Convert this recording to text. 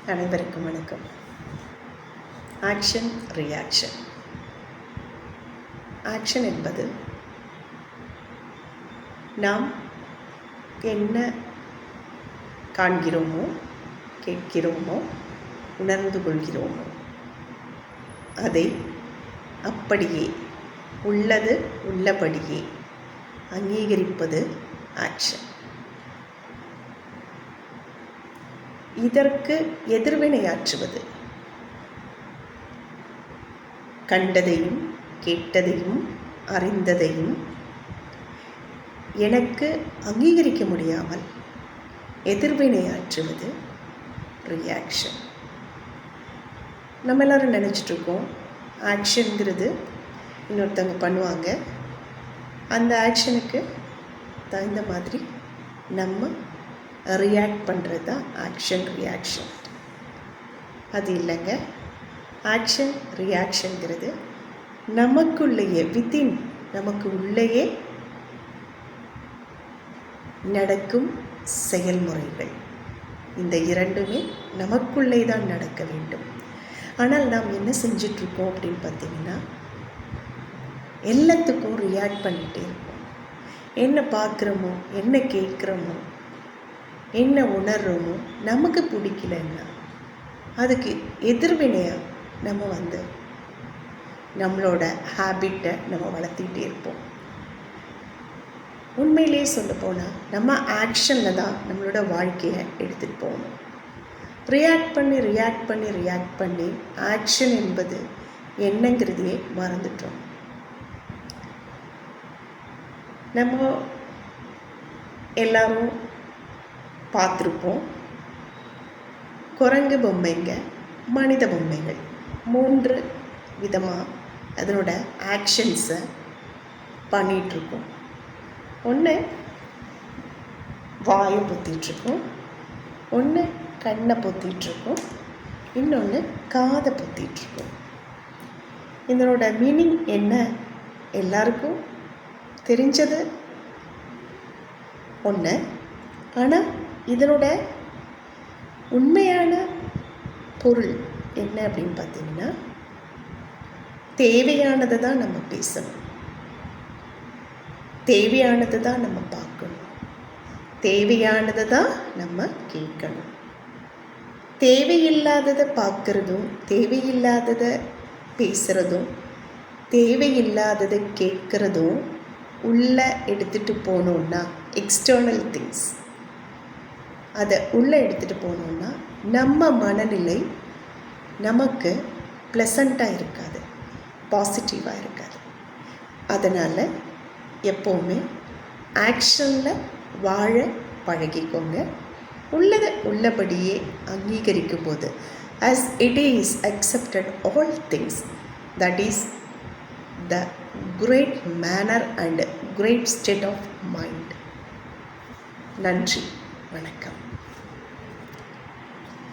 அனைவருக்கும் வணக்கம். Action reaction. Action என்பது நாம் என்ன காண்கிறோமோ, கேட்கிறோமோ, உணர்ந்து கொள்கிறோமோ அதை அப்படியே உள்ளது உள்ளபடியே அங்கீகரிப்பது ஆக்ஷன். இதற்கு எதிர்வினையாற்றுவது கண்டதையும் கேட்டதையும் அறிந்ததையும் எனக்கு அங்கீகரிக்க முடியாமல் எதிர்வினையாற்றுவது ரியாக்ஷன். நம்ம எல்லோரும் நினச்சிட்ருக்கோம் ஆக்ஷனுங்கிறது இன்னொருத்தவங்க பண்ணுவாங்க, அந்த ஆக்ஷனுக்கு தகுந்த மாதிரி நம்ம ரியாக்ட் பண்ணுறது தான் ஆக்ஷன் ரியாக்ஷன். அது இல்லைங்க. ஆக்ஷன் ரியாக்ஷனுங்கிறது நமக்குள்ளேயே வித்தின் நமக்கு உள்ளேயே நடக்கும் செயல்முறைகள். இந்த இரண்டுமே நமக்குள்ளே தான் நடக்க வேண்டும். ஆனால் நாம் என்ன செஞ்சிட்ருக்கோம் அப்படின்னு பார்த்தீங்கன்னா, எல்லாத்துக்கும் ரியாக்ட் பண்ணிகிட்டே இருக்கோம். என்ன பார்க்குறோமோ, என்ன கேட்குறோமோ, என்ன உணர்றோமோ, நமக்கு பிடிக்கலன்னா அதுக்கு எதிர்வினையாக நம்ம நம்மளோட ஹேபிட்டை நம்ம வளர்த்திக்கிட்டே இருப்போம். உண்மையிலே சொல்ல போனால் நம்ம ஆக்ஷனில் தான் நம்மளோட வாழ்க்கையை எடுத்துகிட்டு போகணும். ரியாக்ட் பண்ணி ஆக்ஷன் என்பது என்னங்கிறதையே மறந்துட்டோம். நம்ம எல்லாரும் பார்த்துருப்போம், குரங்கு பொம்மைங்க, மனித பொம்மைகள் 3 விதமாக அதனோட ஆக்ஷன்ஸை பண்ணிகிட்ருக்கோம். ஒன்று வாயை பொத்திகிட்ருக்கோம், ஒன்று கண்ணை பொத்திகிட்ருக்கோம், இன்னொன்று காதை பொத்திகிட்ருக்கோம். இதனோட மீனிங் என்ன எல்லாருக்கும் தெரிஞ்சது ஒன்று. ஆனால் இதனோட உண்மையான பொருள் என்ன அப்படின்னு பார்த்தீங்கன்னா, தேவையானதை தான் நம்ம பேசணும், தேவையானதை தான் நம்ம பார்க்கணும், தேவையானதை தான் நம்ம கேட்கணும். தேவையில்லாததை பார்க்குறதும், தேவையில்லாததை பேசுகிறதும், தேவையில்லாததை கேட்குறதும் உள்ளே எடுத்துகிட்டு போனோன்னா, எக்ஸ்டர்னல் திங்ஸ் அதை உள்ளே எடுத்துகிட்டு போனோன்னா நம்ம மனநிலை நமக்கு ப்ளசண்ட்டாக இருக்காது, பாசிட்டிவாக இருக்காது. அதனால் எப்போவுமே ஆக்ஷனில் வாழ பழகிக்கோங்க. உள்ளதை உள்ளபடியே அங்கீகரிக்கும் போது as it is accepted all things, that is the great manner and great state of mind. நன்றி, வணக்கம்.